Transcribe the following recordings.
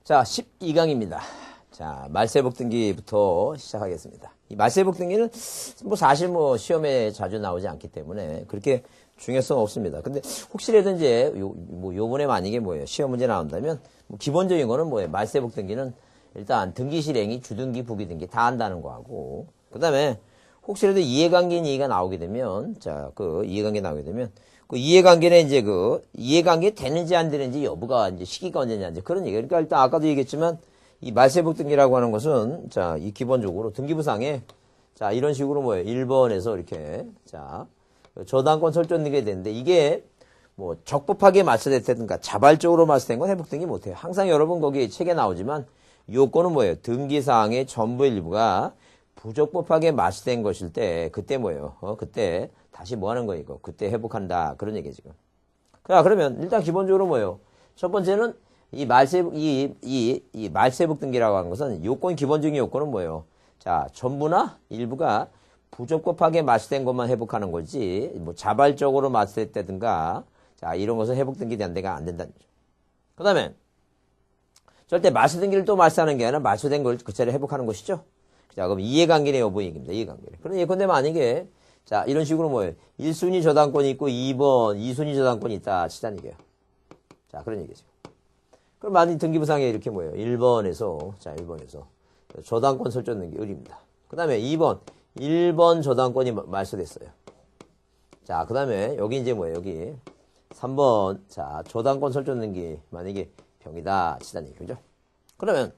자, 12강입니다. 자, 말세복 등기부터 시작하겠습니다. 이 말세복 등기는 사실 시험에 자주 나오지 않기 때문에 그렇게 중요성 없습니다. 근데 혹시라도 이제 요번에 만약에 시험 문제 나온다면 기본적인 거는 말세복 등기는 일단 등기 실행이 주등기, 부기등기 다 한다는 거하고, 그 다음에 혹시라도 이해관계가 나오게 되면, 그 이해관계는 이제 이해관계 되는지 안 되는지 여부가 이제 시기가 언제냐, 이제 그런 얘기. 그러니까 일단 아까도 얘기했지만, 이 말세복 등기라고 하는 것은, 이 기본적으로 등기부상에, 이런 식으로 1번에서 이렇게, 저당권 설정 등기가 되는데, 이게 적법하게 말소됐다든가 자발적으로 말소된 건 회복 등기 못해요. 항상 여러분 거기 책에 나오지만, 요건은 뭐예요? 등기사항의 전부 일부가 부적법하게 말소된 것일 때, 그때 그때 다시 하는 거예요, 이거. 그때 회복한다. 그런 얘기예요, 지금. 그러면 일단 기본적으로 첫 번째는 이 말세복 등기라고 하는 것은 기본적인 요건은 전부나 일부가 부적법하게 말소된 것만 회복하는 거지, 자발적으로 말소됐다든가, 이런 것은 회복 등기된 데가 안 된다는 거죠. 그 다음에, 절대 말소등기를 또 말소하는 게 아니라 말소된 걸 그 자리에 회복하는 것이죠. 그럼 이해관계의 여부 얘기입니다. 이해관계. 그럼 예컨대 만약에 이런 식으로 1순위 저당권이 있고 2순위 저당권이 있다 치자는 얘기예요. 그런 얘기죠. 그럼 만약 등기부상에 이렇게 1번에서 저당권 설정 등기 을입니다. 그 다음에 1번 저당권이 말소됐어요. 그 다음에 여기 이제 여기 3번 저당권 설정 등기 만약에 병이다 치자는 얘기죠. 그러면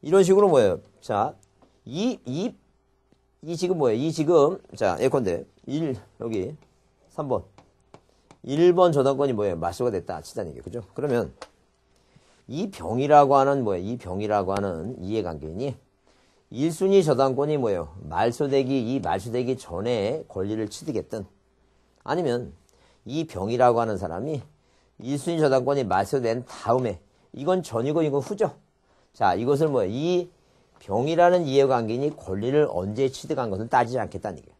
이런 식으로 이 지금 예컨대 여기 3번 1번 저당권이 말소가 됐다 치자는 얘기, 그죠? 그러면 이 병이라고 하는 이해관계인이 1순위 저당권이 말소되기 전에 권리를 취득했든, 아니면 이 병이라고 하는 사람이 1순위 저당권이 말소된 다음에, 이건 전이고 이건 후죠. 이것을 이 병이라는 이해관계인이 권리를 언제 취득한 것은 따지지 않겠다는 얘기예요.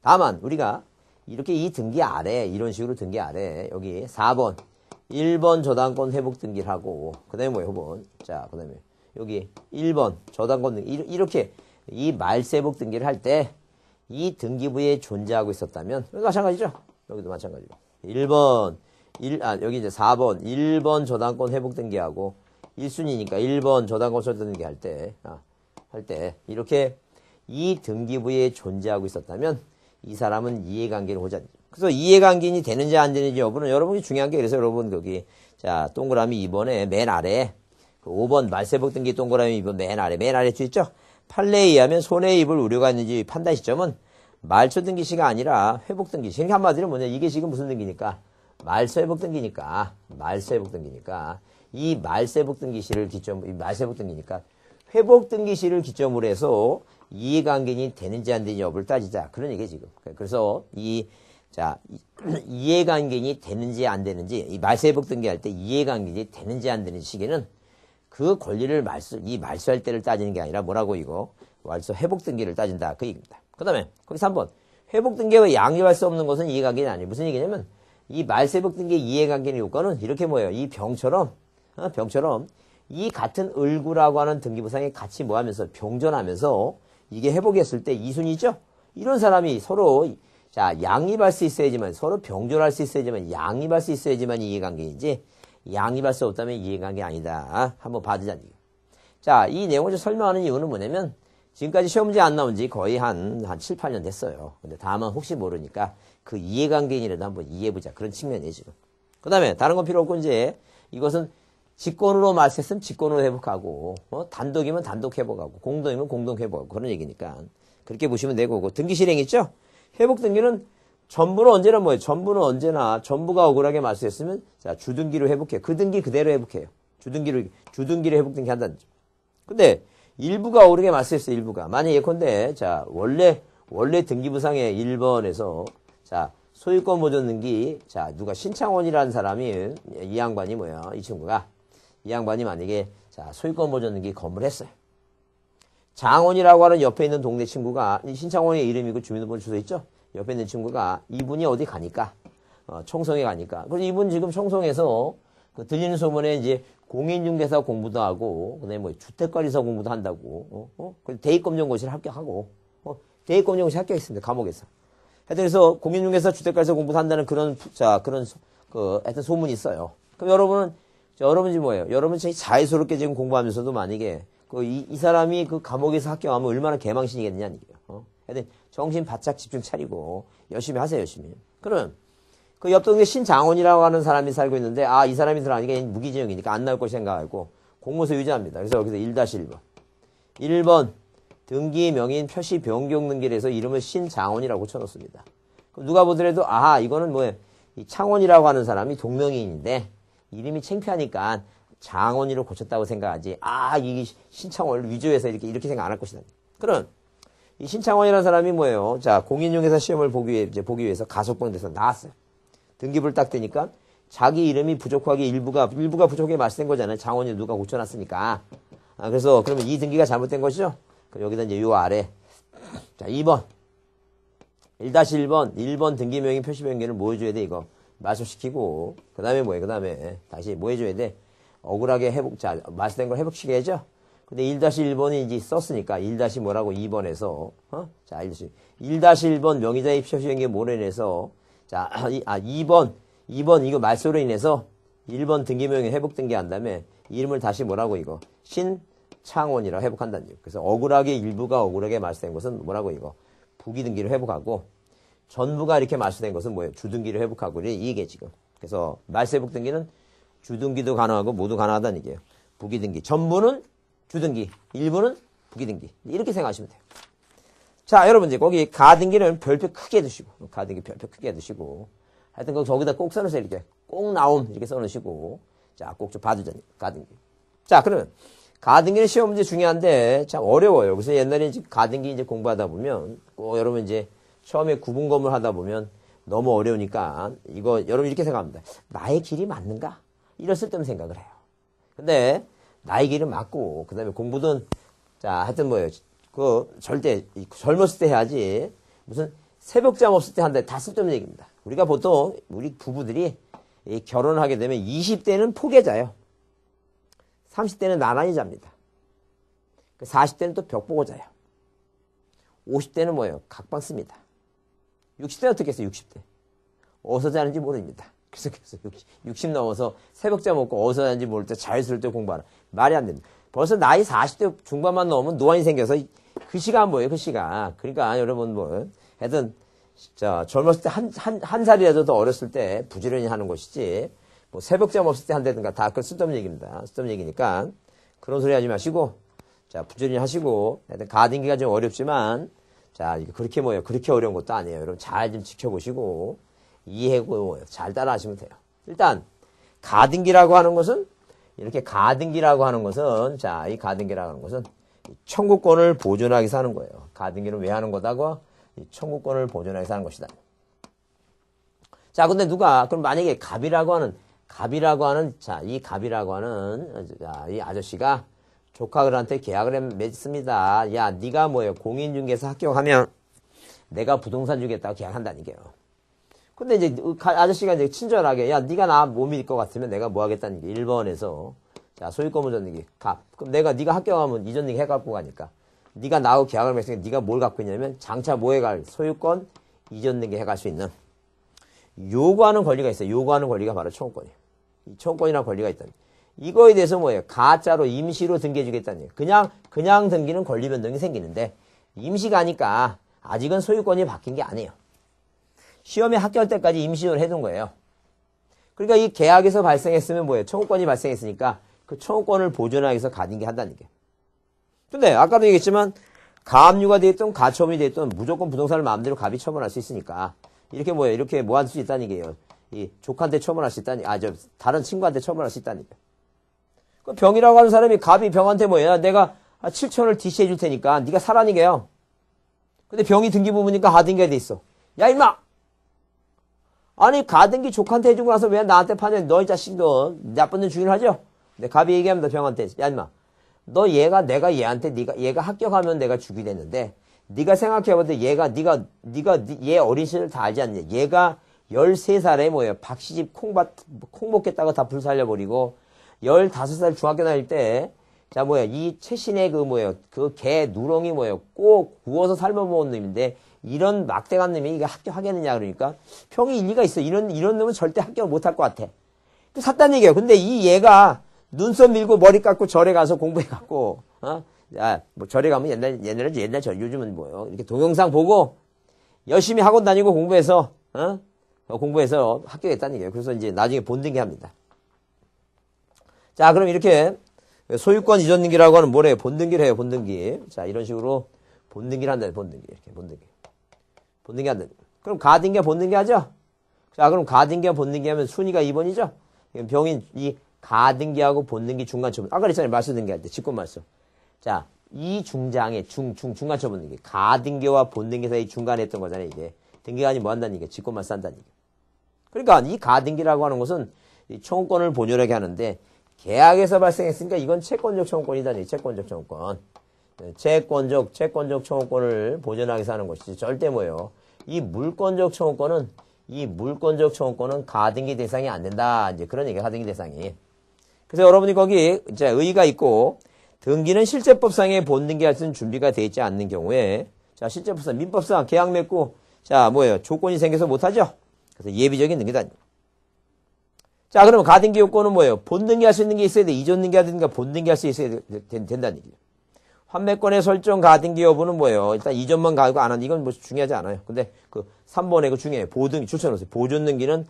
다만 우리가 이렇게 이 등기 아래, 이런 식으로 등기 아래 여기 4번 1번 저당권 회복 등기를 하고, 그 다음에 그 다음에 여기 1번 저당권 등기, 이렇게 이 말세복 등기를 할 때 이 등기부에 존재하고 있었다면, 여기 마찬가지죠. 여기도 마찬가지고 여기 이제 4번 1번 저당권 회복 등기하고 1순위니까 1번 저당권 설정 등기 할 때 이렇게 이 등기부에 존재하고 있었다면 이 사람은 이해관계를 보자. 그래서 이해관계인이 되는지 안 되는지 여부는 여러분이 중요한 게, 그래서 여러분 거기 동그라미 2번에 맨 아래 5번 말세복 등기 동그라미 2번 맨 아래 주 있죠. 판례에 의하면 손해에 입을 우려가 있는지 판단 시점은 말소 등기 시가 아니라 회복 등기 시. 그러니까 한마디로 이게 지금 무슨 등기니까? 말소 회복 등기니까. 이 말세복 등기 시를 말세복 등기니까 회복 등기 시를 기점으로 해서 이해관계인이 되는지 안 되는지 여부를 따지자. 그런 얘기예요, 지금. 그래서 이해관계인이 되는지 안 되는지, 이 말세복 등기할 때 이해관계인이 되는지 안 되는지 시기는 그 권리를 말소할 때를 따지는 게 아니라 말소 회복 등기를 따진다. 그 얘기입니다. 그 다음에 거기 3번. 회복 등기가 양립할 수 없는 것은 이해관계인이 아니에요. 무슨 얘기냐면, 이 말세복 등기의 이해관계인의 요건은 이렇게 이 병처럼 이 같은 을구라고 하는 등기부상에 같이 병전하면서 이게 회복했을 때 2순위죠? 이런 사람이 서로 양립할 수 있어야지만, 서로 병존할 수 있어야지만, 양립할 수 있어야지만 이해관계인지, 양립할 수 없다면 이해관계 아니다. 한번 봐주자는 얘기예요. 이 내용을 설명하는 이유는 뭐냐면, 지금까지 시험 문제 안 나온 지 거의 한 7, 8년 됐어요. 근데 다만 혹시 모르니까 그 이해관계인이라도 한번 이해해보자. 그런 측면이에요, 지금. 그 다음에 다른 건 필요 없고, 이제 이것은 직권으로 말소했으면 직권으로 회복하고, 단독이면 단독 회복하고, 공동이면 공동 회복하고, 그런 얘기니까 그렇게 보시면 되고, 등기 실행 있죠? 회복 등기는 전부는 언제나 전부가 억울하게 말소했으면 주등기로 회복해요. 그 등기 그대로 회복해요. 주등기로 회복 등기 한다는 거죠. 근데 일부가 억울하게 말소했어요. 일부가 만약 예컨대 원래 등기부상에 1번에서 소유권 보존 등기, 누가 신창원이라는 사람이, 이 양반이 이 양반이 만약에 소유권 보존 등기 건물을 했어요. 장원이라고 하는 옆에 있는 동네 친구가, 신창원의 이름이고 주민등록번호 주소 있죠? 옆에 있는 친구가 이분이 어디 가니까, 청송에 가니까. 그래서 이분 지금 청송에서 그 들리는 소문에 이제 공인중개사 공부도 하고, 그 다음에 뭐 주택관리사 공부도 한다고, 대입검정고시를 합격하고, 대입검정고시 합격했습니다. 감옥에서. 하여튼 그래서 공인중개사 주택관리사 공부도 한다는 그런, 하여튼 소문이 있어요. 그럼 여러분이 뭐예요? 여러분이 자유스럽게 지금 공부하면서도 만약에, 이 사람이 그 감옥에서 합격하면 얼마나 개망신이겠느냐는 얘기예요. 하여튼 정신 바짝 집중 차리고, 열심히 하세요, 열심히. 그러면, 그 옆 동네 신장원이라고 하는 사람이 살고 있는데, 이 사람이 들어가니까 무기징역이니까 안 나올 것이 생각하고, 공무서 유지합니다. 그래서 여기서 1-1번. 1번, 등기 명인 표시 변경 등기를 해서 이름을 신장원이라고 쳐놓습니다. 그럼 누가 보더라도, 이거는 뭐예요? 이 창원이라고 하는 사람이 동명이인인데, 이름이 창피하니까 장원이로 고쳤다고 생각하지, 이 신창원을 위조해서 이렇게 생각 안 할 것이다. 그럼, 이 신창원이라는 사람이 뭐예요? 자, 공인중개사 시험을 보기 위해서 가석방돼서 나왔어요. 등기부를 딱 대니까 자기 이름이 부족하게 일부가 부족하게 말씀된 거잖아요. 장원이 누가 고쳐놨으니까. 그래서 그러면 이 등기가 잘못된 것이죠. 그럼 여기다 이제 요 아래. 자, 2번. 1-1번. 1번 등기명의 표시 변경을 뭐 해줘야 돼, 이거. 말소시키고. 그 다음에 뭐예요? 그 다음에 다시 뭐 해줘야 돼? 억울하게 말씀된 걸 회복시켜야죠. 근데 1-1번이 이제 썼으니까 1- 뭐라고 2번에서, 자, 1-1번 명의자의 표시 변경 뭐로 인해서 자, 2번 이거 말소로 인해서 1번 등기명의 회복 등기한 다음에 이름을 다시 뭐라고 이거 신창원이라고 회복한다는 얘기예요. 그래서 일부가 억울하게 말소된 것은 뭐라고 이거 부기 등기를 회복하고 전부가 이렇게 말소된 것은 뭐예요? 주등기를 회복하고 이게 지금. 그래서 말소 회복 등기는 주등기도 가능하고 모두 가능하다는 얘기예요. 부기 등기. 전부는 주등기, 일부는 부기 등기. 이렇게 생각하시면 돼요. 자, 여러분, 이제 거기 가등기는 별표 크게 해두시고, 가등기 별표 크게 해두시고, 하여튼 거기다 꼭 써놓으세요. 이렇게. 꼭 나옴. 이렇게 써놓으시고, 자, 꼭 좀 봐주자니, 가등기. 자, 그러면, 가등기는 시험 문제 중요한데, 참 어려워요. 그래서 옛날에 이제 가등기 이제 공부하다 보면, 꼭 여러분 이제 처음에 구분검을 하다 보면 너무 어려우니까, 이거, 여러분 이렇게 생각합니다. 나의 길이 맞는가? 이런 쓸데없는 생각을 해요. 근데, 나의 길은 맞고, 그 다음에 공부든, 자, 하여튼 뭐예요. 절대, 젊었을 때 해야지. 무슨 새벽잠 없을 때 한다. 다 쓸데없는 얘기입니다. 우리가 보통, 우리 부부들이 결혼을 하게 되면 20대는 포개자요. 30대는 나란히 잡니다. 40대는 또 벽 보고 자요. 50대는 뭐예요? 각방 씁니다. 60대는 어떻게 했어요? 60대. 어디서 자는지 모릅니다. 그래서 60 넘어서 새벽잠 먹고 어디서 자는지 모를 때 자유스러울 때 공부하라. 말이 안 됩니다. 벌써 나이 40대 중반만 넘으면 노안이 생겨서 그 시간 뭐예요? 그 시간. 그러니까 여러분 하여튼 젊었을 때 한 살이라도 더 어렸을 때 부지런히 하는 것이지 뭐 새벽잠 없을 때 한다든가 다 그건 쓸데없는 얘기입니다. 쓸데없는 얘기니까 그런 소리 하지 마시고 자 부지런히 하시고 하여튼 가등기가 좀 어렵지만 자 이게 그렇게 어려운 것도 아니에요. 여러분 잘 좀 지켜보시고 이해하고 잘 따라하시면 돼요. 일단 가등기라고 하는 것은 이렇게 가등기라고 하는 것은 자 이 가등기라고 하는 것은 청구권을 보존하기 위해서 하는 거예요. 가등기는 왜 하는 거다고? 이 청구권을 보존하기 위해서 하는 것이다. 자 근데 그럼 만약에 갑이라고 하는 이 갑이라고 하는 이 아저씨가 조카들한테 계약을 맺습니다. 야 네가 뭐예요? 공인중개사 합격하면 내가 부동산 주겠다고 계약한다는 얘기예요. 근데 이제 아저씨가 이제 친절하게 야 네가 나 못 믿을 것 같으면 내가 뭐 하겠다는 게 1번에서 자 소유권 보존등기 갑. 그럼 네가 합격하면 이전등기 해갖고 가니까 네가 나하고 계약을 맺으니까 네가 뭘 갖고 있냐면 장차 뭐 해갈 소유권 이전등기 해갈 수 있는 요구하는 권리가 있어요. 요구하는 권리가 바로 청구권이에요. 이 청구권이라는 권리가 있다는 이거에 대해서 뭐예요? 가짜로 임시로 등기해주겠다는 얘기예요. 그냥 등기는 권리 변동이 생기는데 임시가 하니까 아직은 소유권이 바뀐 게 아니에요. 시험에 합격할 때까지 임시전을 해둔 거예요. 그러니까 이 계약에서 발생했으면 뭐예요? 청구권이 발생했으니까 그 청구권을 보존하기 위해서 가등기 한다는 얘기예요. 근데 아까도 얘기했지만 가압류가 됐든 가처분이 됐든 무조건 부동산을 마음대로 갑이 처분할 수 있으니까 이렇게 뭐예요? 이렇게 뭐 할 수 있다는 얘기예요. 이 조카한테 처분할 수 있다니 다른 친구한테 처분할 수 있다는 얘기예요. 그 병이라고 하는 사람이 갑이 병한테 뭐예요? 내가 7천을 DC해 줄 테니까 네가 사라는 게요. 근데 병이 등기 부분이니까 가등기가 돼 있어. 야 임마! 아니 가등기 조카한테 해주고 나서 왜 나한테 파냐? 너 이 자식 너 나쁜 놈 주긴 하죠? 근데 갑이 얘기합니다. 병한테. 야 임마. 내가 얘한테 얘가 합격하면 내가 주게 됐는데 네가 생각해봐도 얘가 네가 얘 어린 시절 다 알지 않냐? 얘가 13살에 뭐예요? 박시집 콩 먹겠다고 다 불 살려버리고, 15살 중학교 다닐 때, 자, 이 최신의 그 개 누렁이 꼭 구워서 삶아 먹은 놈인데, 이런 막대한 놈이 이게 합격하겠느냐, 그러니까, 평이 일리가 있어. 이런 놈은 절대 합격을 못할 것 같아. 또 샀단 얘기예요. 근데 이 얘가 눈썹 밀고 머리 깎고 절에 가서 공부해갖고, 절에 가면 옛날 절, 요즘은 이렇게 동영상 보고, 열심히 학원 다니고 공부해서 합격했다는 얘기예요. 그래서 이제 나중에 본등기 합니다. 자, 그럼 이렇게 소유권 이전 등기라고 하는 뭐래요? 본등기를 해요, 본등기. 자, 이런 식으로 본등기를 한다, 본등기. 이렇게 본등기 한다. 그럼 가등기와 본등기 하죠? 자, 그럼 가등기와 본등기 하면 순위가 2번이죠? 병인 이 가등기하고 본등기 중간처분. 아까 그랬잖아요, 말소등기 할 때, 직권말소. 자, 이 중장의 중간처분 등기. 가등기와 본등기 사이 중간에 했던 거잖아요, 이게. 등기가 아니면 뭐 한다는 얘기야? 직권말소 한다는 얘기야. 그러니까 이 가등기라고 하는 것은 이 청구권을 보존하게 하는데, 계약에서 발생했으니까 이건 채권적 청구권이다니, 채권적 청구권. 채권적 청구권을 보존하기 위해서 하는 것이지. 절대 이 물권적 청구권은 가등기 대상이 안 된다. 이제 그런 얘기가 가등기 대상이. 그래서 여러분이 거기 이제 의의가 있고, 등기는 실제법상의 본등기할 수 있는 준비가 되어 있지 않는 경우에, 자, 실제법상, 민법상 계약 맺고, 자, 조건이 생겨서 못하죠? 그래서 예비적인 등기다. 자, 그러면 가등기 요건은 본등기 할 수 있는 게 있어야 돼. 이전 등기 하든가 본등기 할 수 있어야 된다는 얘기예요. 환매권의 설정 가등기 여부는 일단 이전만 가고 안 하는, 이건 중요하지 않아요. 근데 3번에 중요해요. 보등기, 추천하세요. 보존등기는,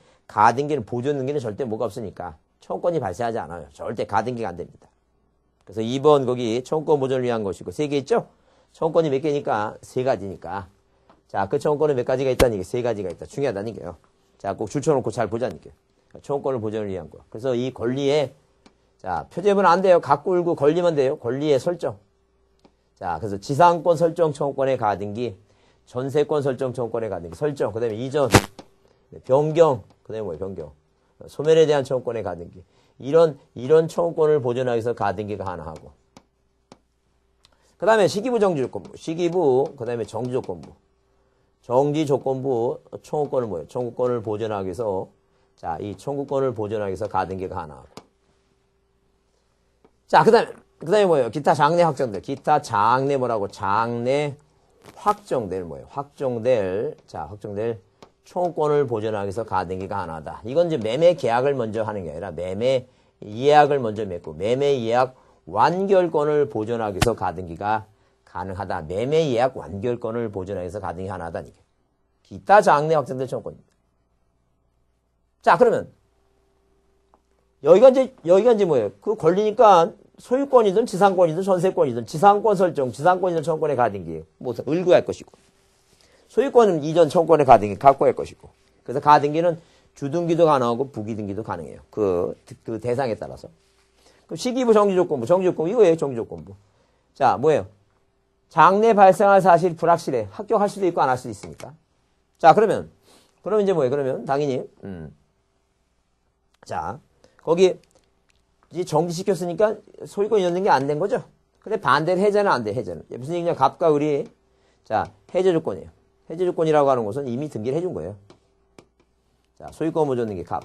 보존등기는 절대 뭐가 없으니까 청구권이 발생하지 않아요. 절대 가등기가 안 됩니다. 그래서 2번 거기 청구권 보존을 위한 것이고, 3개 있죠? 청구권이 몇 개니까? 3가지니까. 자, 그 청구권은 몇 가지가 있다는 얘기, 3가지가 있다. 중요하다는 얘기예요. 자, 꼭 줄쳐놓고 잘 보자는 얘기예요. 청구권을 보존을 위한 거. 그래서 이 권리에, 자, 표제문 안 돼요. 갖고 울고 권리만 돼요. 권리의 설정. 자, 그래서 지상권 설정 청구권의 가등기, 전세권 설정 청구권의 가등기, 설정, 그 다음에 이전, 변경, 그 다음에 변경. 소멸에 대한 청구권의 가등기. 이런 청구권을 보존하기 위해서 가등기가 하나 하고. 그 다음에 시기부 정지조건부, 그 다음에 정지조건부. 정지조건부 청구권을 청구권을 보존하기 위해서, 자, 이 청구권을 보존하기 위해서 가등기가 하나 하고. 자, 그 다음에 기타 장래 확정될. 기타 장래 장래 확정될 확정될 청구권을 보존하기 위해서 가등기가 하나다. 이건 이제 매매 계약을 먼저 하는 게 아니라 매매 예약을 먼저 맺고 매매 예약 완결권을 보존하기 위해서 가등기가 가능하다. 매매 예약 완결권을 보존하기 위해서 가등기가 하나다. 이게. 기타 장래 확정될 청구권입니다. 자, 그러면 여기가 이제 그 권리니까 소유권이든 지상권이든 전세권이든 지상권 설정, 지상권이든 청구권의 가등기 을구할 것이고, 소유권은 이전 청구권의 가등기 갖고 할 것이고, 그래서 가등기는 주등기도 가능하고 부기등기도 가능해요. 그 대상에 따라서. 그럼 시기부 정지조건부 이거예요. 정지조건부. 자, 장래 발생할 사실 불확실해. 합격할 수도 있고 안 할 수도 있으니까. 자, 그러면 이제 그러면 당연히 자, 거기 이제 정지시켰으니까 소유권 이전된 게 안 된 거죠? 근데 반대로 해제는 안 돼, 해제는. 무슨 얘기냐, 갑과 을이, 자, 해제 조건이에요. 해제 조건이라고 하는 것은 이미 등기를 해준 거예요. 자, 소유권 보존 등기 갑.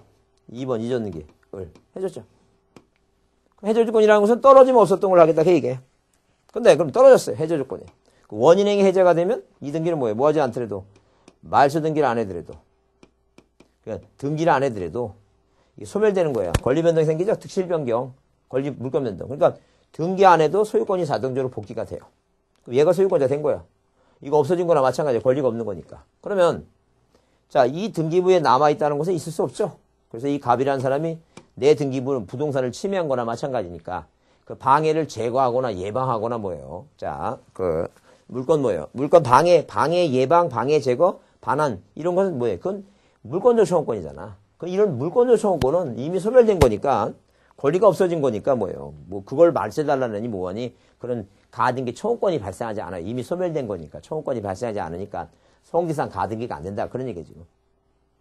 2번 이전 등기 을 해줬죠. 해제 조건이라는 것은 떨어지면 없었던 걸 하겠다, 그 얘기예요. 근데 그럼 떨어졌어요, 해제 조건이. 원인행위 해제가 되면 이 등기는 뭐 하지 않더라도, 말소 등기를 안 해더라도, 그러니까 등기를 안 해더라도, 소멸되는 거예요. 권리 변동이 생기죠? 특실 변경, 권리 물권 변동. 그러니까 등기 안 해도 소유권이 자동적으로 복귀가 돼요. 그럼 얘가 소유권자 된 거야. 이거 없어진 거나 마찬가지예요. 권리가 없는 거니까. 그러면 자, 이 등기부에 남아 있다는 것은 있을 수 없죠. 그래서 이 갑이라는 사람이 내 등기부는 부동산을 침해한 거나 마찬가지니까 그 방해를 제거하거나 예방하거나 자, 그 물권 물권 방해 예방, 방해 제거, 반환 이런 것은 그건 물권적 청구권이잖아. 이런 물권적 청구권은 이미 소멸된 거니까 권리가 없어진 거니까 그걸 말세달라느니 뭐하니 그런 가등기 청구권이 발생하지 않아요. 이미 소멸된 거니까 청구권이 발생하지 않으니까 성질상 가등기가 안 된다 그런 얘기죠.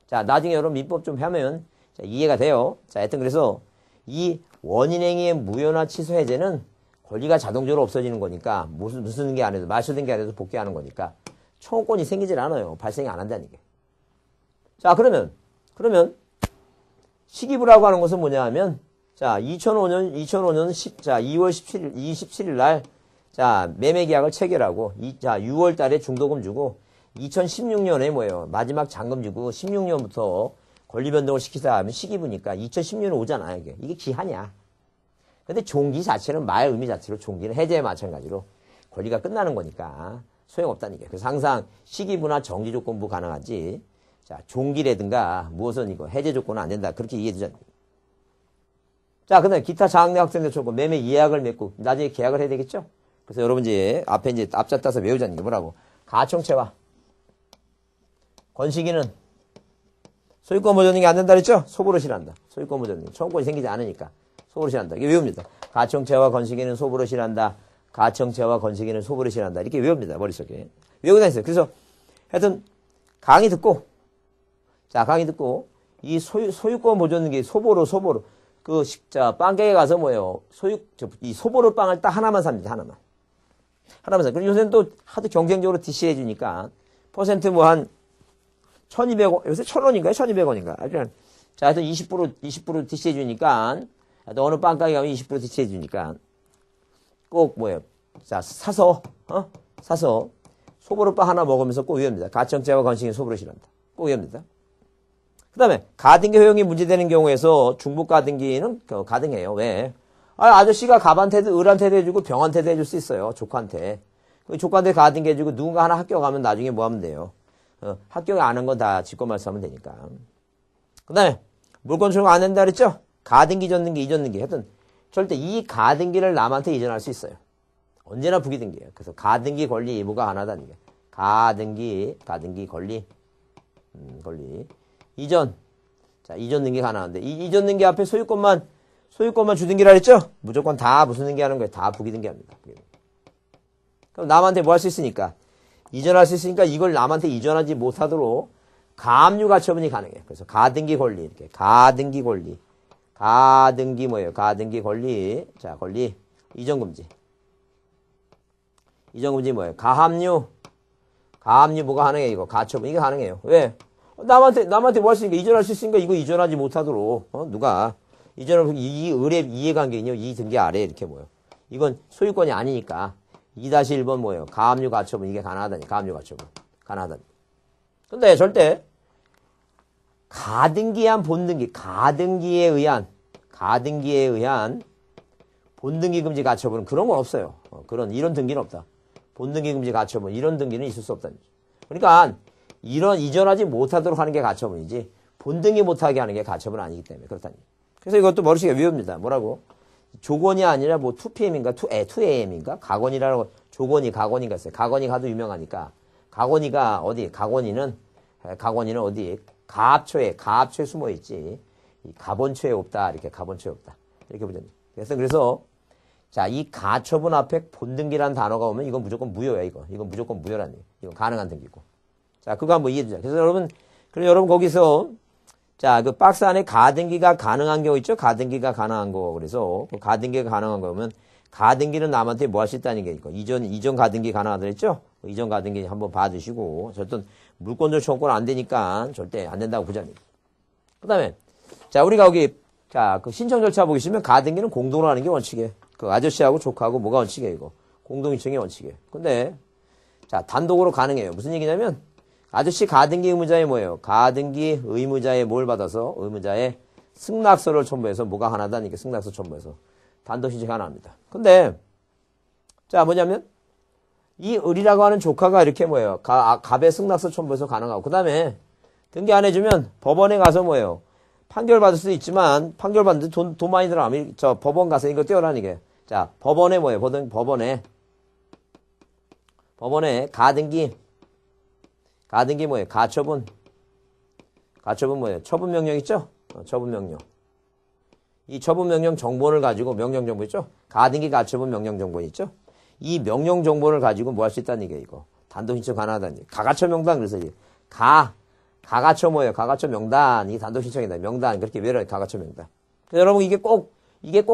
자, 나중에 여러분 민법 좀 하면 자, 이해가 돼요. 자, 하여튼 그래서 이 원인행위의 무효나 취소 해제는 권리가 자동적으로 없어지는 거니까 무슨 등기 안 해도 말소 등기 안 해도 복귀하는 거니까 청구권이 생기질 않아요. 발생이 안 한다는 게. 자, 그러면 그러면 시기부라고 하는 것은 뭐냐 하면 자, 2005년 2월 27일 날 자, 매매 계약을 체결하고 자, 6월 달에 중도금 주고 2016년에 뭐예요? 마지막 잔금 주고 16년부터 권리 변동을 시키다 하면 시기부니까 2010년에 오잖아, 이게. 이게 기한이야. 근데 종기 자체는 말 의미 자체로 종기는 해제에 마찬가지로 권리가 끝나는 거니까 소용없다는 게. 그래서 항상 시기부나 정지 조건부 가능하지. 자, 종기라든가 무엇은 이거 해제 조건은 안 된다. 그렇게 이해되잖아. 자, 그 다음에 기타 장학내 학생들 조건 매매 예약을 맺고 나중에 계약을 해야 되겠죠? 그래서 여러분 이제 앞에 이제 앞자 따서 외우자는 게 뭐라고? 가청채와 건식이는 소유권 보존이 안 된다 그랬죠? 소버릇이란다. 소유권 보존이 청구권이 생기지 않으니까 소버릇이란다. 이게 외웁니다. 가청채와 건식이는 소버릇이란다. 가청채와 건식이는 소버릇이란다. 이렇게 외웁니다. 머릿속에. 외우고 다녔어요. 그래서 하여튼 강의 듣고 자, 강의 듣고 이 소유권 보존 게 소보로 그 자, 빵가게 가서 뭐예요? 이 소보로 빵을 딱 하나만 삽니다. 하나만 사. 그리고 요새는 또 하도 경쟁적으로 DC해 해주니까 퍼센트 뭐 한 1200원, 요새 1000원인가요? 1200원인가? 자, 하여튼 20% DC해 주니까, 어느 빵가게 가면 20% DC해 주니까, 꼭 뭐예요? 자, 사서 소보로빵 하나 먹으면서 꼭 외웁니다. 가청채와 건식이 소보로시란다. 꼭 외웁니다. 그 다음에 가등기 허용이 문제되는 경우에서 중복 가등기는 가등해요. 왜? 아저씨가 갑한테도 을한테도 해주고 병한테도 해줄 수 있어요. 조카한테. 조카한테 가등기 해주고 누군가 하나 합격하면 나중에 뭐 하면 돼요? 합격 안 한 건 다 직권 말소하면 되니까. 그 다음에 물권 출금 안 된다 그랬죠? 가등기, 이전등기. 하여튼 절대 이 가등기를 남한테 이전할 수 있어요. 언제나 부기등기예요. 그래서 가등기 권리 의무가 하나다는 게. 가등기 권리. 이전. 자, 이전 등기 가능한데. 이전 등기 앞에 소유권만 주등기라 그랬죠? 무조건 다 무슨 등기 하는 거예요? 다 부기등기 합니다. 그럼 남한테 뭐 할 수 있으니까? 이전할 수 있으니까 이걸 남한테 이전하지 못하도록 가압류 가처분이 가능해요. 그래서 가등기 권리, 이렇게. 가등기 권리. 가등기 뭐예요? 가등기 권리. 자, 권리. 이전금지. 이전금지 뭐예요? 가압류 뭐가 가능해, 이거? 가처분. 이게 가능해요. 왜? 남한테 뭐 할 수 있으니까, 이전할 수 있으니까 이거 이전하지 못하도록, 누가? 이전을, 이 의뢰, 이해관계는요, 이 등기 아래 이렇게 뭐예요? 이건 소유권이 아니니까. 2-1번 뭐예요? 가압류 가처분. 이게 가능하다니. 가압류 가처분. 가능하다니. 근데 절대, 가등기한 본등기, 가등기에 의한 본등기 금지 가처분은 그런 건 없어요. 이런 등기는 없다. 본등기 금지 가처분, 이런 등기는 있을 수 없다는 거죠. 그러니까, 이전하지 못하도록 하는 게 가처분이지, 본등기 못하게 하는 게 가처분은 아니기 때문에 그렇다니. 그래서 이것도 머릿속에 외웁니다. 뭐라고? 조건이 아니라 뭐 2PM인가 2AM인가? 가건이라는 거, 가건이가 있어요. 가건이가 하도 유명하니까. 가건이가 어디? 가건이는 어디? 가압초에 숨어 있지. 이 가본초에 없다. 이렇게 가본초에 없다. 이렇게 보잖아요. 그래서 자, 이 가처분 앞에 본등기라는 단어가 오면 이건 무조건 무효야, 이거. 이건 무조건 무효라는 얘기. 이건 가능한 등기고. 자, 그거 한번 이해해 주자. 그래서 여러분 거기서 자, 그 박스 안에 가등기가 가능한 경우 있죠? 가등기가 가능한 거. 그래서 그 가등기가 가능한 거면 가등기는 남한테 뭐 할 수 있다는 게 있고. 이전 가등기 가능하다 그랬죠? 이전 가등기 한번 봐주시고. 어쨌든 물권적 청구권 안 되니까 절대 안 된다고 보자니. 그 다음에 자, 우리가 여기 자, 그 신청 절차 보시면 가등기는 공동으로 하는 게 원칙이에요. 그 아저씨하고 조카하고 뭐가 원칙이에요, 이거. 공동신청이 원칙이에요. 근데 자, 단독으로 가능해요. 무슨 얘기냐면 아저씨 가등기 의무자에 뭐예요? 가등기 의무자에 뭘 받아서? 의무자에 승낙서를 첨부해서 뭐가 하나다니까 승낙서 첨부해서 단독 신청 가능합니다. 근데 자, 뭐냐면 이 을이라고 하는 조카가 이렇게 뭐예요? 갑의 승낙서 첨부해서 가능하고 그 다음에 등기 안 해주면 법원에 가서 뭐예요? 판결 받을 수도 있지만 판결 받는데 돈 많이 들어가면 저 법원 가서 이거 떼어라는 게. 자, 법원에 뭐예요? 법원에 가등기 뭐예요? 가처분 뭐예요? 처분명령 있죠? 처분명령. 이 처분명령 정본을 가지고 명령정보 있죠? 가등기 가처분 명령정본 있죠? 이 명령정본을 가지고 뭐 할 수 있다는 얘기예요, 이거. 단독신청 가능하다는 얘기. 가가처 명단, 그래서 가가처 뭐예요? 가가처 명단. 이게 단독신청이다. 명단. 그렇게 외워요, 가가처 명단. 그래서 여러분, 이게 꼭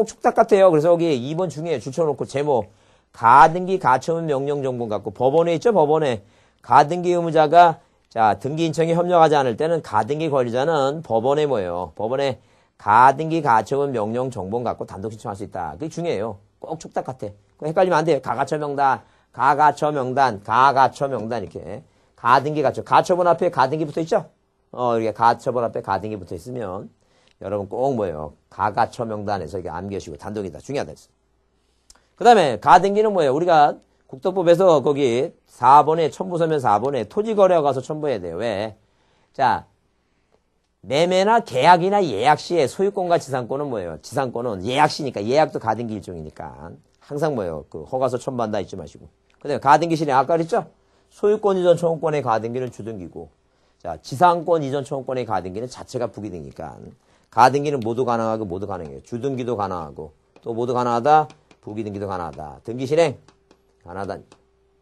축탁 같아요. 그래서 여기 2번 중에 줄쳐놓고 제목. 가등기 가처분 명령정본 갖고 법원에 있죠? 법원에. 가등기 의무자가 자, 등기 인청에 협력하지 않을 때는 가등기 권리자는 법원에 뭐예요? 법원에 가등기 가처분 명령 정보를 갖고 단독 신청할 수 있다. 그게 중요해요. 꼭 촉탁 같아. 헷갈리면 안 돼요. 가가처 명단, 가가처 명단, 가가처 명단 이렇게. 가등기 가처. 가처분 앞에 가등기 붙어 있죠? 이렇게 가처분 앞에 가등기 붙어 있으면 여러분 꼭 뭐예요? 가가처 명단에서 이렇게 암기하시고 단독이다. 중요하다 했어. 그 다음에 가등기는 뭐예요? 우리가 국토법에서 거기 4번에 첨부서면 4번에 토지거래가 가서 첨부해야 돼요. 왜? 자, 매매나 계약이나 예약 시에 소유권과 지상권은 뭐예요? 지상권은 예약 시니까 예약도 가등기 일종이니까 항상 뭐예요? 그 허가서 첨부한다 잊지 마시고. 그 다음에 가등기 실행 아까 그랬죠? 소유권 이전 청구권의 가등기는 주등기고 자, 지상권 이전 청구권의 가등기는 자체가 부기등기니까 가등기는 모두 가능하고 모두 가능해요. 주등기도 가능하고 또 모두 가능하다. 부기등기도 가능하다. 등기 실행 가능하다.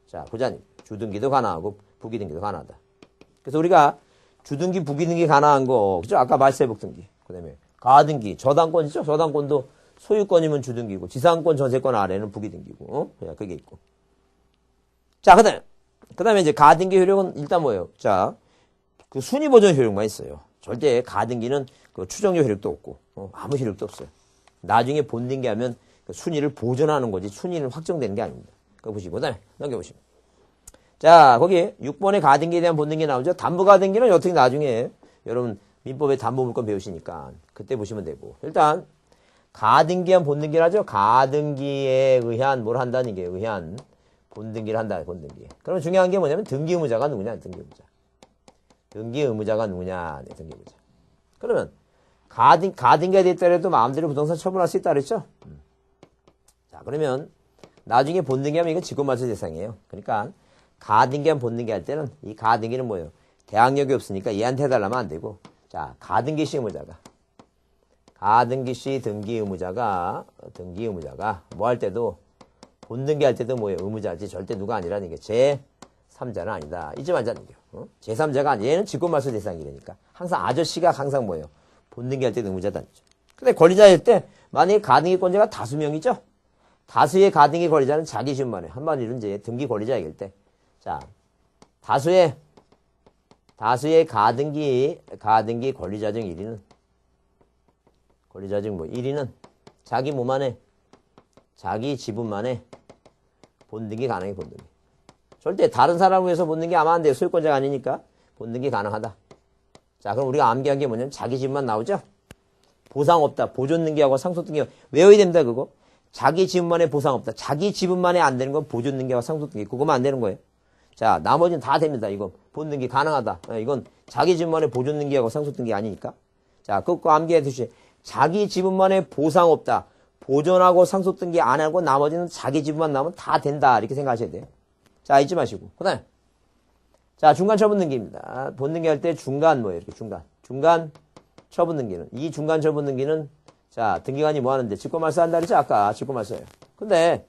자, 보자님. 주등기도 가능하고 부기등기도 가능하다. 그래서 우리가 주등기, 부기등기 가능한 거, 그죠? 아까 말세복 등기. 그 다음에 가등기, 저당권 있죠? 저당권도 소유권이면 주등기고, 지상권, 전세권 아래는 부기등기고, 그게 있고. 자, 그 다음에 이제 가등기 효력은 일단 뭐예요? 자, 그 순위보전 효력만 있어요. 절대 가등기는 그 추정료 효력도 없고, 아무 효력도 없어요. 나중에 본등기 하면 그 순위를 보존하는 거지, 순위는 확정되는 게 아닙니다. 그거 보시고, 그 다음에 넘겨보시면. 자, 거기 6번에 가등기에 대한 본등기 나오죠? 담보가등기는 어떻게 나중에 여러분 민법에 담보물권 배우시니까 그때 보시면 되고. 일단 가등기한 본등기를 하죠? 가등기에 의한 뭘 한다는 게 의한 본등기를 한다. 본등기. 그럼 중요한 게 뭐냐면 등기 의무자가 누구냐? 등기 의무자. 등기 의무자가 누구냐? 네, 등기 의무자. 그러면 가등기가 됐더라도 마음대로 부동산 처분할 수 있다 그랬죠? 자, 그러면 나중에 본등기하면 이거 직권말소 대상이에요. 그러니까 가등기한 본등기 할 때는 이 가등기는 뭐예요? 대항력이 없으니까 얘한테 해달라면 안 되고 자, 가등기 시 의무자가 가등기 시 등기 의무자가 뭐 할 때도 본등기 할 때도 뭐예요? 의무자지 절대 누가 아니라는 게 제3자는 아니다. 잊지 말자는 거예요. 제3자가 아니에요. 얘는 직권말소 대상이라니까. 항상 아저씨가 항상 뭐예요? 본등기 할 때도 의무자다. 근데 권리자일 때 만약에 가등기권자가 다수 명이죠? 다수의 가등기 권리자는 자기 지분만 해. 한마디로 이제 등기 권리자일 때. 자, 다수의 가등기 권리자 중 1위는 권리자 중 1위는 자기 몸안에 자기 지분만에 본등기 가능해. 본등기. 절대 다른 사람을 위해서 본등기 아마 안 돼요. 소유권자가 아니니까 본등기 가능하다. 자, 그럼 우리가 암기한 게 뭐냐면 자기 지분만 나오죠? 보상 없다. 보존등기하고 상속등기 외워야 됩니다. 그거. 자기 지분만에 보상 없다. 자기 지분만에 안 되는 건 보존등기하고 상속등기. 그거만 안 되는 거예요. 자, 나머지는 다 됩니다. 이거 본등기 가능하다. 이건 자기 지분만의 보존등기하고 상속등기 아니니까. 자, 그거 암기해 두시. 자기 지분만의 보상 없다. 보존하고 상속등기 안 하고 나머지는 자기 지분만 나오면 다 된다. 이렇게 생각하셔야 돼요. 자, 잊지 마시고. 그 다음에 자, 중간 처분등기입니다. 본등기 할 때 중간 뭐예요? 이렇게 중간 처분등기는 이 중간 처분등기는 자, 등기관이 뭐 하는데 직권말소 한다 그랬죠? 아까 직권말소예요. 근데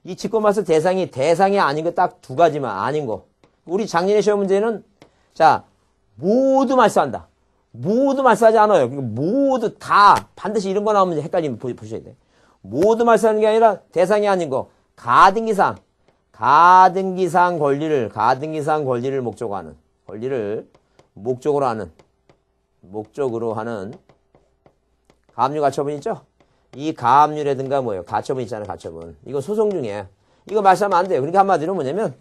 이 직권말소 대상이 아닌 거 딱 두 가지만 아닌 거. 우리 작년에 시험 문제는 자, 모두 말소한다. 모두 말소하지 않아요. 모두 다 반드시 이런 거 나오면 헷갈리면 보셔야 돼. 모두 말소하는 게 아니라 대상이 아닌 거. 가등기상 권리를 목적으로 하는 가압류 가처분 있죠? 이 가압류라든가 뭐예요? 가처분 있잖아요. 가처분. 이거 소송 중에 이거 말소하면 안 돼요. 그러니까 한마디로 뭐냐면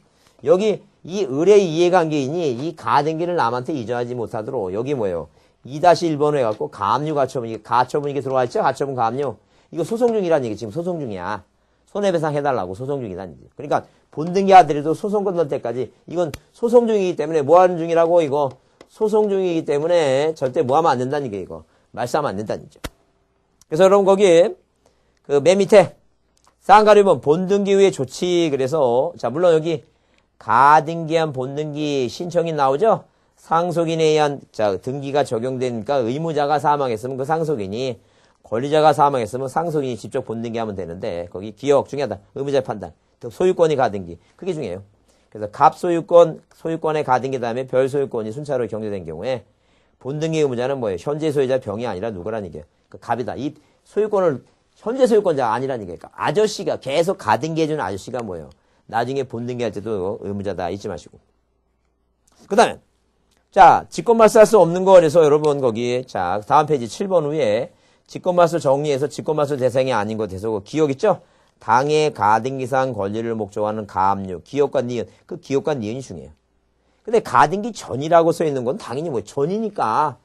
여기 이 의뢰 이해관계인이 이 가등기를 남한테 이전하지 못하도록 여기 뭐예요? 2-1번을 해갖고 가압류 가처분 이게 들어가 있죠? 가처분 가압류. 이거 소송 중이라는 얘기 지금 소송 중이야. 손해배상 해달라고 소송 중이라는 얘기. 그러니까 본등기 하더라도 소송 끝날 때까지 이건 소송 중이기 때문에 뭐 하는 중이라고 이거 소송 중이기 때문에 절대 뭐 하면 안 된다는 게 이거. 말소하면 안 된다는 얘기죠. 그래서 여러분 거기 그 맨 밑에 쌍가리면 본등기 후의 조치 그래서 자 물론 여기 가등기한 본등기 신청이 나오죠. 상속인에 의한 자 등기가 적용되니까 의무자가 사망했으면 그 상속인이 권리자가 사망했으면 상속인이 직접 본등기하면 되는데 거기 기억 중요하다. 의무자의 판단. 소유권이 가등기. 그게 중요해요. 그래서 소유권의 가등기 다음에 별 소유권이 순차로 경제된 경우에 본등기 의무자는 뭐예요? 현재 소유자 병이 아니라 누구라는 얘기예요. 그 갑이다. 이 소유권을 현재 소유권자가 아니라는 얘기예요. 그러니까 아저씨가 계속 가등기해주는 아저씨가 뭐예요? 나중에 본등기할 때도 의무자다. 잊지 마시고. 그 다음에 자, 직권말소할 수 없는 거 그래서 여러분 거기 자 다음 페이지 7번 위에 직권말소 정리해서 직권말소 대상이 아닌 거 대서 기억 있죠? 당해 가등기상 권리를 목적하는 가압류 기업과 니은 그 기업과 니은이 중요해요. 근데 가등기 전이라고 써 있는 건 당연히 뭐 전이니까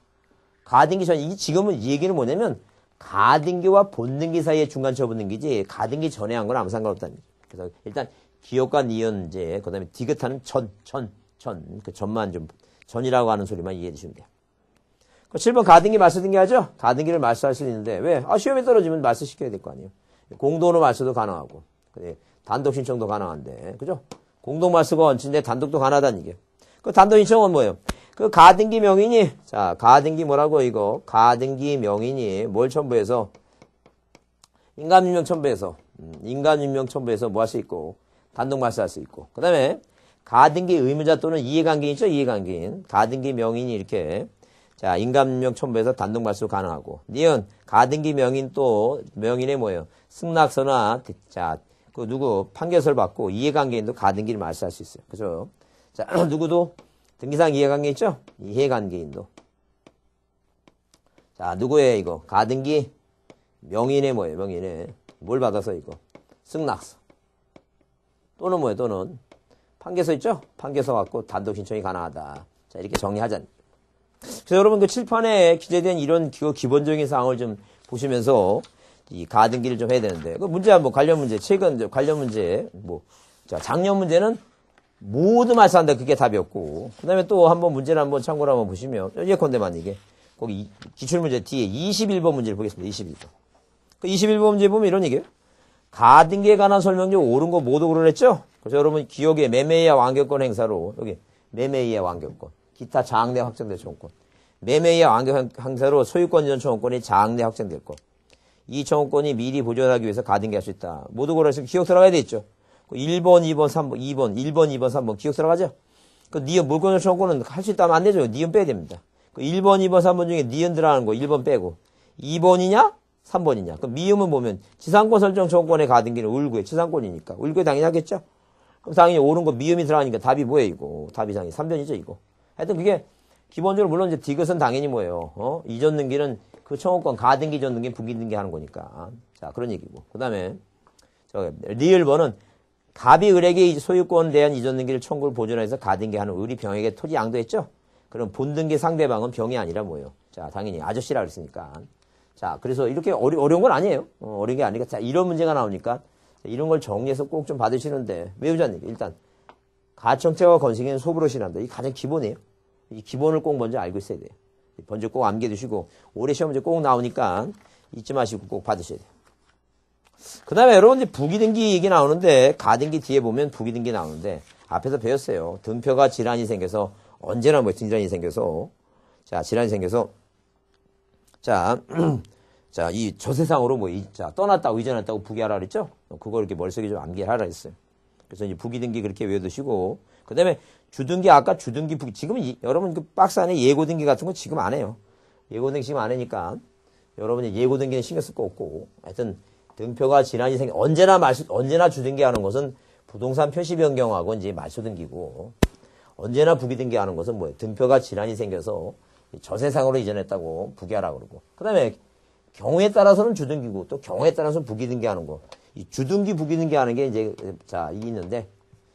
가등기 전 이게 지금은 이 얘기는 뭐냐면 가등기와 본등기 사이의 중간 처분등기지 가등기 전에 한 건 아무 상관없다는 거죠. 그래서 일단 기업과 니은 이제 그다음에 디귿하는 그 전만 좀 전이라고 하는 소리만 이해해 주시면 돼요. 7번 가등기 말소등기 하죠? 가등기를 말소할 수 있는데 왜? 시험에 떨어지면 말소시켜야 될 거 아니에요. 공동으로 말소도 가능하고 단독 신청도 가능한데 그죠? 공동 말소가 원칙인데 단독도 가능하다는 얘기예요. 그 단독 신청은 뭐예요? 그 가등기 명인이 자 가등기 뭐라고 이거 가등기 명인이 뭘 첨부해서 인감인명 첨부해서 뭐 할 수 있고 단독 말소할 수 있고 그 다음에 가등기 의무자 또는 이해관계인 있죠? 이해관계인 가등기 명인이 이렇게 자 인감인명 첨부해서 단독 말소 가능하고 니은 가등기 명인 또 명인의 뭐예요? 승낙서나 자 그 누구 판결서를 받고 이해관계인도 가등기를 말소할 수 있어요. 그죠? 자 누구도 등기상 이해관계 있죠? 이해관계인도 자 누구의 이거 가등기 명인의 뭐예요? 명인의 뭘 받아서 이거 승낙서 또는 뭐예요? 또는 판결서 있죠? 판결서 갖고 단독 신청이 가능하다. 자 이렇게 정리하자. 그래서 여러분 그 칠판에 기재된 이런 기본적인 사항을 좀 보시면서 이 가등기를 좀 해야 되는데 그 문제 뭐 관련 문제 최근 관련 문제 뭐 자 작년 문제는 모두 말소한다 그게 답이었고 그 다음에 또 한번 문제를 한번 참고를 한번 보시면 예컨대만 이게 거기 기출문제 뒤에 21번 문제를 보겠습니다. 21번. 그 21번 문제 보면 이런 얘기예요. 가등기에 관한 설명조 옳은 거 모두 고르랬죠? 그래서 여러분 기억에 매매이하 완결권 행사로 여기 매매이하 완결권 기타 장래 확정될 청구권 매매이하 완결 행사로 소유권 이전 청구권이 장래 확정될 것 이 청구권이 미리 보존하기 위해서 가등기할 수 있다. 모두 고르랬으면 기억 들어가야 되겠죠? 1번, 2번, 3번, 2번, 3번 기억 들어가죠? 그 니은 물권 청구는 할 수 있다면 안 되죠. 니은 빼야 됩니다. 그 1번, 2번, 3번 중에 니은 들어가는 거 1번 빼고 2번이냐? 3번이냐? 그럼 미음은 보면 지상권 설정 청구권의 가등기는 울구의 지상권이니까 울구에 당연히 하겠죠? 그럼 당연히 옳은 거 미음이 들어가니까 답이 뭐예요 이거? 답이 당연히 3번이죠 이거. 하여튼 그게 기본적으로 물론 이제 디귿은 당연히 뭐예요? 이전 등기는 그 청구권 가등기 전 등기 부기 등기 하는 거니까. 자 그런 얘기고. 그 다음에 리을번은 갑이 을에게 소유권에 대한 이전 등기를 청구를 보존해서 가등기하는 을이 병에게 토지 양도했죠? 그럼 본등기 상대방은 병이 아니라 뭐예요? 자, 당연히 아저씨라 그랬으니까. 자, 그래서 이렇게 어려운 건 아니에요. 어려운 게 아니니까. 자, 이런 문제가 나오니까 이런 걸 정리해서 꼭 좀 받으시는데 외우자는 얘기. 일단 가청체와 건식에는 소부로 실한다. 이 가장 기본이에요. 이 기본을 꼭 먼저 알고 있어야 돼요. 먼저 꼭 암기해 두시고 올해 시험 문제 꼭 나오니까 잊지 마시고 꼭 받으셔야 돼요. 그 다음에 여러분 이제 부기등기 얘기 나오는데 가등기 뒤에 보면 부기등기 나오는데 앞에서 배웠어요. 등표가 질환이 생겨서 언제나 뭐 질환이 생겨서 자 질환이 생겨서 자 이 저세상으로 뭐 자 떠났다고 이전했다고 부기하라 그랬죠? 그거 이렇게 머릿속에 좀 암기하라 했어요. 그래서 이제 부기등기 그렇게 외워두시고 그 다음에 주등기 아까 주등기 부기 지금은 여러분 그 박스 안에 예고등기 같은 거 지금 안 해요. 예고등기 지금 안 하니까 여러분이 예고등기는 신경 쓸 거 없고 하여튼 등표가 질환이 생겨 언제나 주등기 하는 것은 부동산 표시 변경하고 이제 말소등기고 언제나 부기등기 하는 것은 뭐예요? 등표가 질환이 생겨서 저세상으로 이전했다고 부기하라 그러고 그다음에 경우에 따라서는 주등기고 또 경우에 따라서는 부기등기 하는 거. 이 주등기 부기등기 하는 게 이제 자 있는데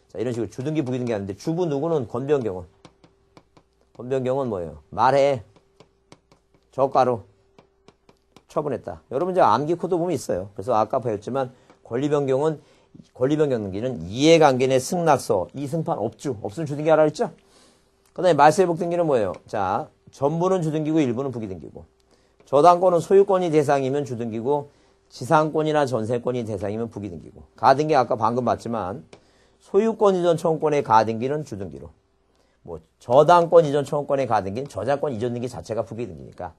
자 이런 식으로 주등기 부기등기 하는데 주부 누구는 권변경은 뭐예요? 말해 저가로 처분했다. 여러분 이제 암기 코드 보면 있어요. 그래서 아까 배웠지만 권리변경 등기는 이해관계 내 승낙서 이승판 없으면 주등기 하라 했죠? 그 다음에 말세회복 등기는 뭐예요? 자 전부는 주등기고 일부는 부기등기고 저당권은 소유권이 대상이면 주등기고 지상권이나 전세권이 대상이면 부기등기고 가등기 아까 방금 봤지만 소유권 이전 청구권의 가등기는 주등기로 뭐 저당권 이전 청구권의 가등기는 저작권 이전 등기 자체가 부기등기니까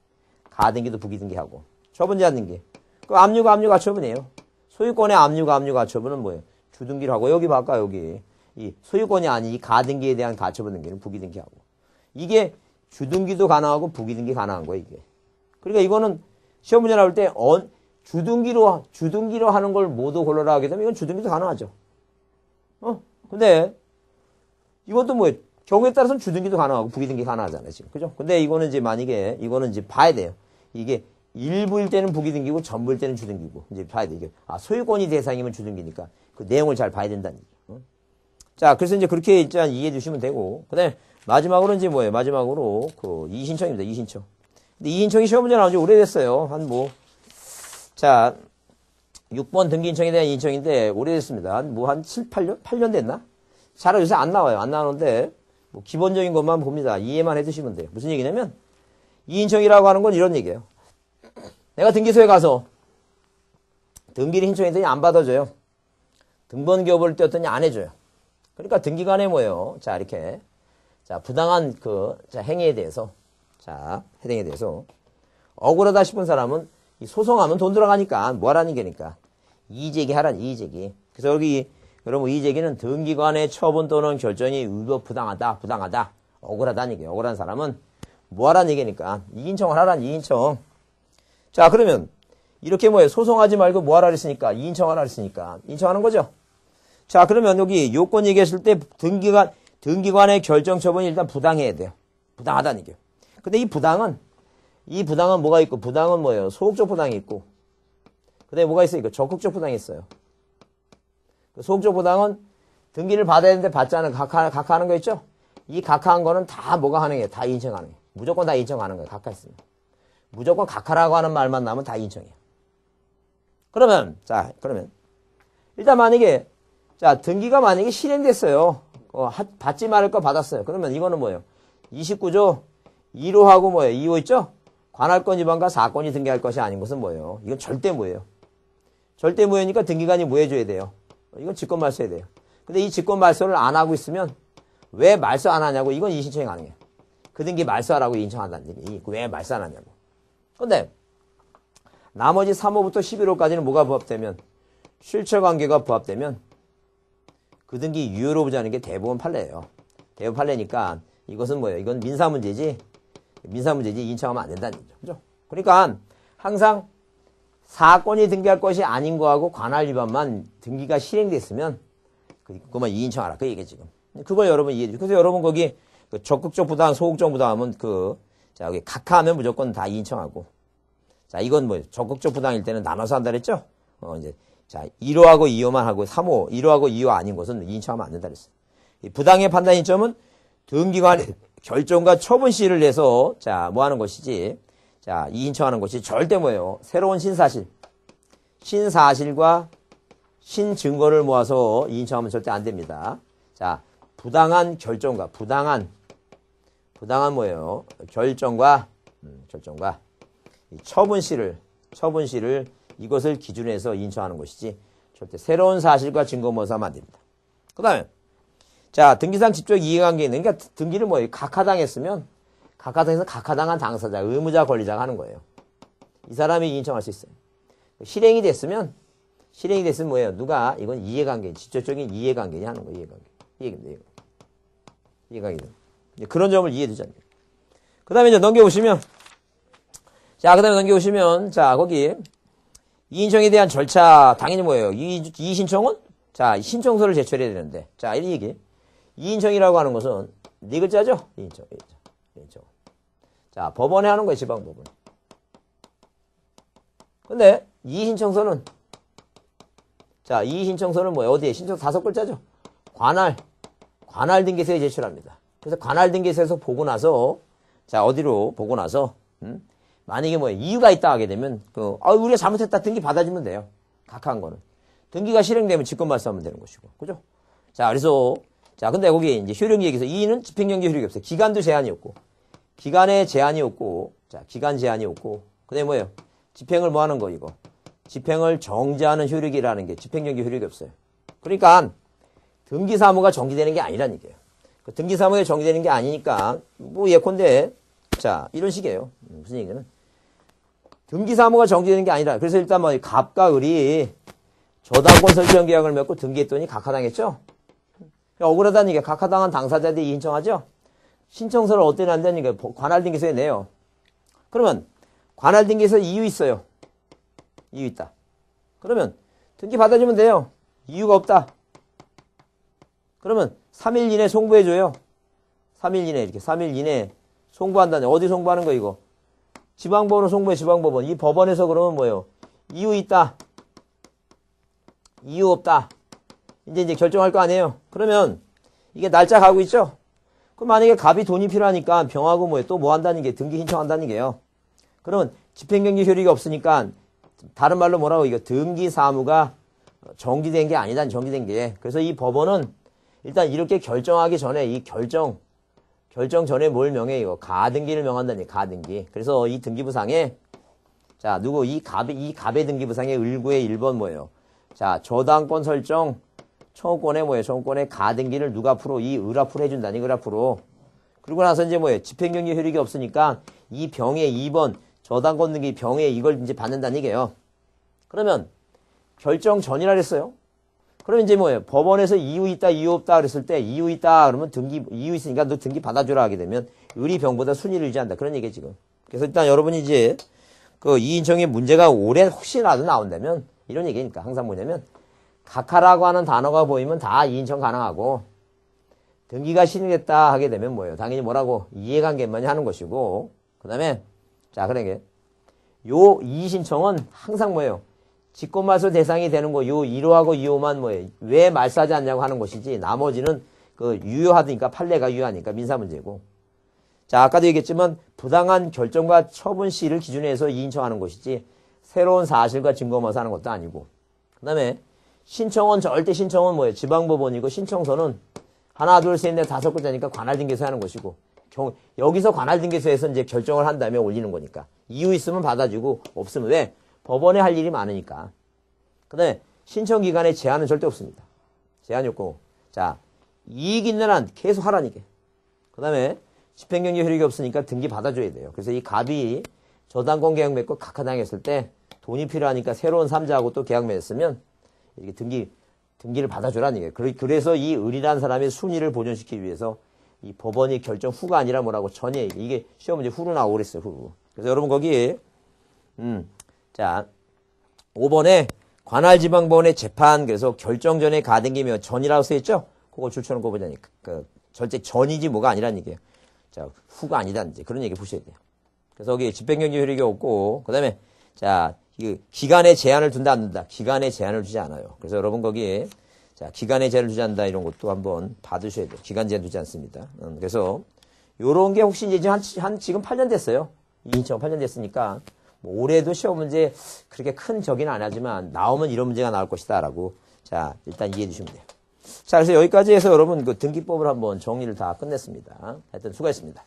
가등기도 부기등기하고 처분 제한 등기 그 압류가 가처분이에요. 소유권의 압류가 가처분은 뭐예요? 주등기를 하고 여기 봐까 여기 이 소유권이 아닌 이 가등기에 대한 가처분 등기는 부기등기하고 이게 주등기도 가능하고 부기등기 가능한 거예요 이게. 그러니까 이거는 시험 문제 나올 때 주등기로 하는 걸 모두 골라라 하게 되면 이건 주등기도 가능하죠. 근데 이것도 뭐예요? 경우에 따라서는 주등기도 가능하고 부기등기 가능하잖아요, 지금. 그죠? 근데 이거는 이제 만약에, 이거는 이제 봐야 돼요. 이게 일부일 때는 부기등기고 전부일 때는 주등기고. 이제 봐야 돼. 이게, 소유권이 대상이면 주등기니까 그 내용을 잘 봐야 된다는 얘기죠. 자, 그래서 이제 그렇게 일단 이해해 주시면 되고. 그 다음에 마지막으로 이제 뭐예요? 마지막으로 그 이의신청입니다, 이의신청. 근데 이의신청이 시험 문제 나온 지 오래됐어요. 자, 6번 등기인청에 대한 이의신청인데 오래됐습니다. 한 7, 8년? 8년 됐나? 잘 요새 안 나와요. 안 나오는데, 기본적인 것만 봅니다. 이해만 해 두시면 돼요. 무슨 얘기냐면, 이의신청이라고 하는 건 이런 얘기예요. 내가 등기소에 가서 등기를 신청했더니 안 받아줘요. 등본기업을 떼었더니 안 해줘요. 그러니까 등기관에 뭐예요? 자, 이렇게. 자, 부당한 행위에 대해서, 해당에 대해서, 억울하다 싶은 사람은 이 소송하면 돈 들어가니까, 뭐 하라는 게니까. 이의제기 하라는 이의제기. 그래서 여기, 여러분, 이의제기는 등기관의 처분 또는 결정이 의도 부당하다, 억울하다는 얘기예요. 억울한 사람은 뭐 하라는 얘기니까. 이의신청을 하라는 이의신청. 자, 그러면, 이렇게 뭐예요? 소송하지 말고 뭐 하라 그랬으니까, 이의신청하라 그랬으니까, 인청하는 거죠? 자, 그러면 여기 요건 얘기했을 때 등기관의 결정 처분이 일단 부당해야 돼요. 부당하다는 얘기예요. 근데 이 부당은 뭐가 있고, 부당은 뭐예요? 소극적 부당이 있고, 그 다음에 뭐가 있어요? 적극적 부당이 있어요. 소극적 부당은 등기를 받아야 되는데 받지 않은 각하하는 거 있죠? 이 각하한 거는 다 뭐가 가능해요? 다 인정 가능해요. 무조건 다 인정 가는 거예요. 각하했으면. 무조건 각하라고 하는 말만 나오면 다 인정해요. 그러면, 일단 만약에, 등기가 만약에 실행됐어요. 받지 말을 거 받았어요. 그러면 이거는 뭐예요? 29조 1호하고 뭐예요? 2호 있죠? 관할권 위반과 사건이 등기할 것이 아닌 것은 뭐예요? 이건 절대무예요. 절대무효니까 등기관이 뭐 해줘야 돼요? 이건 직권 말소해야 돼요. 근데 이 직권 말소를 안 하고 있으면 왜 말소 안 하냐고? 이건 이의신청이 가능해요. 그 등기 말소하라고 인청한다는 얘기. 왜 말소 안 하냐고. 근데 나머지 3호부터 11호까지는 뭐가 부합되면? 실처관계가 부합되면 그 등기 유효로 보자는 게 대법원 판례예요. 대법원 판례니까 이것은 뭐예요? 이건 민사문제지 인청하면 안 된다는 얘기죠. 그죠? 그러니까 항상 사건이 등기할 것이 아닌 거하고 관할 위반만 등기가 실행됐으면 그것만 이의신청하라. 그 얘기 지금. 그걸 여러분 이해해 주세요. 그래서 여러분 거기 적극적 부당, 소극적 부당하면 여기 각하하면 무조건 다 이의신청하고. 자, 이건 뭐 적극적 부당일 때는 나눠서 한다 그랬죠? 1호하고 2호만 하고 3호, 1호하고 2호 아닌 것은 이의신청하면 안 된다 그랬어요. 이 부당의 판단 시점은 등기관의 결정과 처분 시를 내서 뭐 하는 것이지? 이의신청하는 것이 절대 뭐예요? 새로운 신사실과 신증거를 모아서 이의신청하면 절대 안 됩니다. 자, 부당한 결정과 부당한 뭐예요? 결정과 이 처분 시를 이것을 기준으로 해서 인정하는 것이지 절대 새로운 사실과 증거 모아서 하면 안 됩니다. 그 다음에 등기상 직접 이해관계 있는 그러니까 등기를 뭐예요? 각하당했으면 각하당해서 각하당한 당사자, 의무자, 권리자가 하는 거예요. 이 사람이 인정할 수 있어요. 실행이 됐으면 뭐예요? 누가 이건 이해관계, 직접적인 이해관계니 하는 거예요. 이해관계. 그런 점을 이해해 두자는 거예요. 그 다음에 이제 넘겨오시면 거기 이의신청에 대한 절차 당연히 뭐예요? 이의신청은 신청서를 제출해야 되는데 이런 얘기. 이의신청이라고 하는 것은 네 글자죠? 이의신청. 법원에 하는 거예요. 지방법원. 근데 이의신청서는 뭐예요? 어디에? 신청서 5글자죠? 관할 등기소에 제출합니다. 그래서 관할 등기소에서 보고 나서 어디로 보고 나서 만약에 뭐예요? 이유가 있다 하게 되면 우리가 잘못했다 등기 받아주면 돼요. 각하한 거는. 등기가 실행되면 직권 말소하면 되는 것이고. 그죠? 그래서 근데 거기 이제 효력 얘기에서 이의는 집행정지 효력이 없어요. 기간도 제한이 없고. 기간에 제한이 없고. 기간 제한이 없고. 그다음에 뭐예요? 집행을 뭐 하는 거 이거? 집행을 정지하는 효력이라는 게 집행정지 효력이 없어요. 그러니까 등기사무가 정지되는 게 아니란 얘기예요. 등기사무가 정지되는 게 아니니까 예컨대 이런 식이에요. 무슨 얘기는? 등기사무가 정지되는 게 아니라 그래서 일단 갑과 을이 저당권 설정 계약을 맺고 등기했더니 각하당했죠? 억울하다는 얘기가 각하당한 당사자들이 이의신청하죠? 신청서를 어떻게 낸다는 얘기가 관할등기소에 내요. 그러면 관할등기소에 이유 있어요. 이유 있다. 그러면 등기 받아주면 돼요. 이유가 없다. 그러면 3일 이내 송부해줘요. 3일 이내 이렇게 3일 이내 송부한다네. 어디 송부하는 거 이거? 지방법원으로 송부해. 지방법원. 이 법원에서 그러면 뭐예요? 이유 있다. 이유 없다. 이제 결정할 거 아니에요. 그러면 이게 날짜 가고 있죠? 그럼 만약에 갑이 돈이 필요하니까 병하고 뭐예요? 또 뭐 한다는 게 등기 신청한다는 게요. 그러면 집행경제 효력이 없으니까 다른 말로 뭐라고 이거 등기 사무가 정지된 게 아니다. 정지된 게. 그래서 이 법원은 일단 이렇게 결정하기 전에 이 결정 전에 뭘 명해 이거 가등기를 명한다니 가등기. 그래서 이 등기부상에 자 누구 이 갑의 등기부상에 을구의 1번 뭐예요? 자 저당권 설정 청구권에 뭐예요? 청구권에 가등기를 누가 앞으로 이 을 앞으로 해준다니 을 앞으로. 그리고 나서 이제 뭐예요? 집행경제 효력이 없으니까 이 병의 2번 저당권 등기 병에 이걸 이제 받는다는 얘기예요. 그러면 결정 전이라 그랬어요. 그럼 이제 뭐예요? 법원에서 이유 있다, 이유 없다 그랬을 때 이유 있다 그러면 등기 이유 있으니까 너 등기 받아주라 하게 되면 을이 병보다 순위를 유지한다. 그런 얘기예요 지금. 그래서 일단 여러분이 이제 그 이인청의 문제가 올해 혹시라도 나온다면 이런 얘기니까 항상 뭐냐면 각하라고 하는 단어가 보이면 다 이인청 가능하고 등기가 신청됐다 하게 되면 뭐예요? 당연히 뭐라고 이해관계만이 하는 것이고 그 다음에 자 그러게 요 이의신청은 항상 뭐예요? 직권말소 대상이 되는 거 요 1호하고 2호만 뭐예요? 왜 말소하지 않냐고 하는 것이지 나머지는 그 유효하니까 판례가 유효하니까 민사문제고 자 아까도 얘기했지만 부당한 결정과 처분 시를 기준으로 해서 이의신청하는 것이지 새로운 사실과 증거만서 하는 것도 아니고 그 다음에 신청은 절대 신청은 뭐예요? 지방법원이고 신청서는 하나 둘 셋 넷 다섯 글자니까 관할등기소 하는 것이고 여기서 관할등기소에서 이제 결정을 한 다음에 올리는 거니까 이유 있으면 받아주고 없으면 왜? 법원에 할 일이 많으니까. 그 다음에 신청기간에 제한은 절대 없습니다. 제한이 없고 자 이익 있는 한 계속 하라는 게. 그 다음에 집행경제 효력이 없으니까 등기 받아줘야 돼요. 그래서 이 갑이 저당권 계약 맺고 각하당했을 때 돈이 필요하니까 새로운 3자하고 또 계약 맺었으면 이렇게 등기를 받아줘라는 얘기예요. 그래서 이 을이라는 사람의 순위를 보존시키기 위해서 이 법원이 결정 후가 아니라 뭐라고 전이에요. 이게 시험 문제 후로 나오고 그랬어요. 후. 그래서 여러분 거기 자 5번에 관할지방법원의 재판 그래서 결정 전에 가등기면 전이라고 써있죠? 그거 줄쳐놓은 거 보자니까 절대 전이지 뭐가 아니라는 얘기예요. 자 후가 아니다는 이제 그런 얘기 보셔야 돼요. 그래서 여기 집행경제 효력이 없고 그 다음에 자 기간에 제한을 둔다 안 둔다. 기간에 제한을 두지 않아요. 그래서 여러분 거기에 자 기간에 제한을 두지 않는다 이런 것도 한번 봐두셔야 돼요. 기간 제한 두지 않습니다. 그래서 요런 게 혹시 이제 지금 8년 됐어요. 2008년 됐으니까 뭐 올해도 시험 문제 그렇게 큰 적이는 안 하지만 나오면 이런 문제가 나올 것이다 라고 자 일단 이해해 주시면 돼요. 자 그래서 여기까지 해서 여러분 그 등기법을 한번 정리를 다 끝냈습니다. 하여튼 수고했습니다.